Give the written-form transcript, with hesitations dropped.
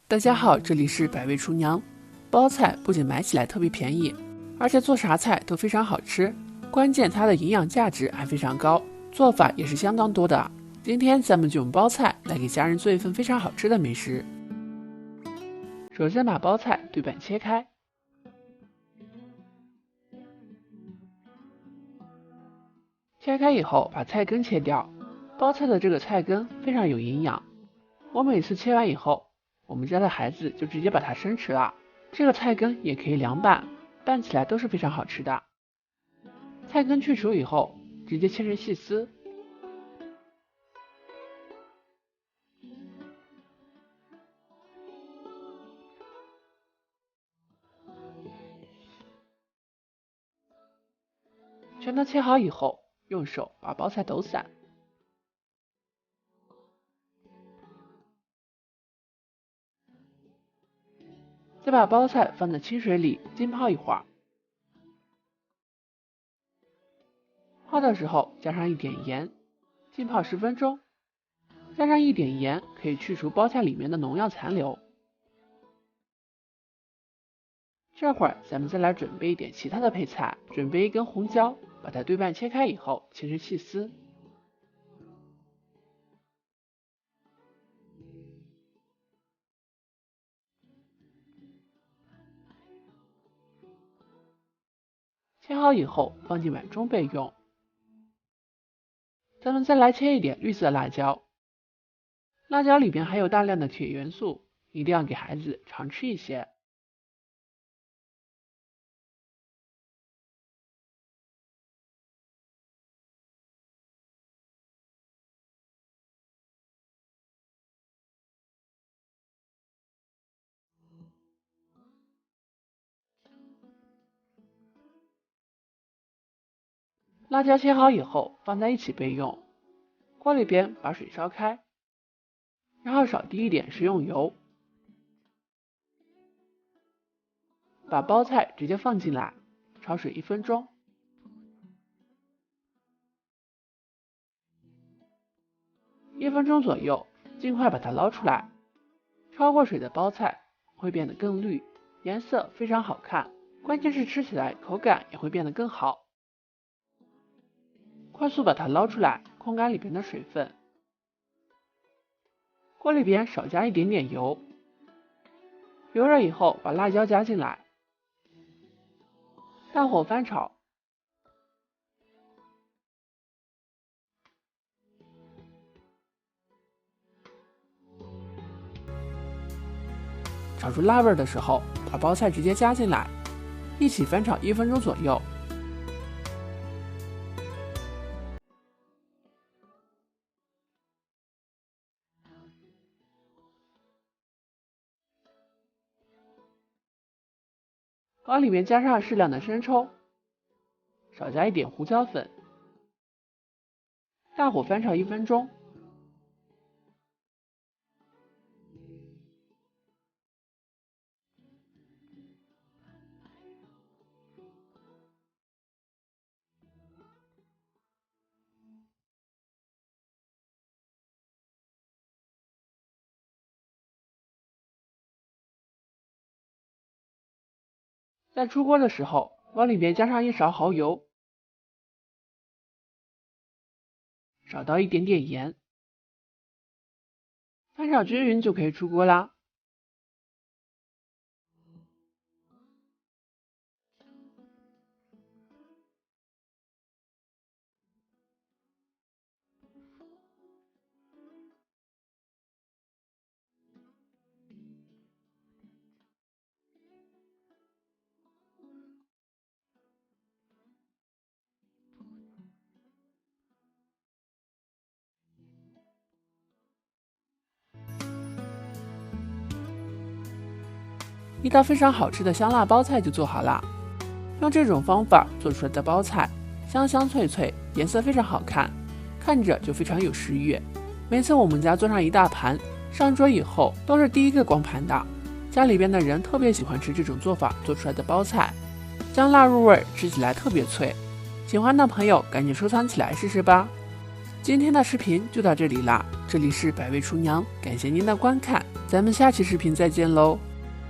大家好，这里是百味厨娘。包菜不仅买起来特别便宜，而且做啥菜都非常好吃，关键它的营养价值还非常高，做法也是相当多的。今天咱们就用包菜来给家人做一份非常好吃的美食。首先把包菜对半切开，切开以后把菜根切掉。包菜的这个菜根非常有营养，我每次切完以后，我们家的孩子就直接把它生吃了。这个菜根也可以凉拌，拌起来都是非常好吃的。菜根去除以后，直接切成细丝。全都切好以后，用手把包菜抖散。再把包菜放在清水里浸泡一会儿，泡的时候加上一点盐，浸泡10分钟。加上一点盐可以去除包菜里面的农药残留。这会儿咱们再来准备一点其他的配菜，准备一根红椒，把它对半切开以后切成细丝。切好以后放进碗中备用。咱们再来切一点绿色辣椒，辣椒里边含有大量的铁元素，一定要给孩子常吃一些。辣椒切好以后放在一起备用。锅里边把水烧开，然后少滴一点食用油，把包菜直接放进来，焯水1分钟。1分钟左右，尽快把它捞出来。焯过水的包菜会变得更绿，颜色非常好看，关键是吃起来口感也会变得更好。快速把它捞出来，控干里边的水分。锅里边少加一点点油，油热以后把辣椒加进来，大火翻炒。炒出辣味的时候，把包菜直接加进来，一起翻炒1分钟左右。锅里面加上适量的生抽，少加一点胡椒粉，大火翻炒1分钟。在出锅的时候，往里边加上1勺蚝油，少倒一点点盐，翻炒均匀就可以出锅啦。一道非常好吃的香辣包菜就做好了。用这种方法做出来的包菜香香脆脆，颜色非常好看，看着就非常有食欲。每次我们家做上一大盘，上桌以后都是第一个光盘的。家里边的人特别喜欢吃这种做法做出来的包菜，香辣入味，吃起来特别脆。喜欢的朋友赶紧收藏起来试试吧。今天的视频就到这里啦，这里是百味厨娘，感谢您的观看，咱们下期视频再见喽。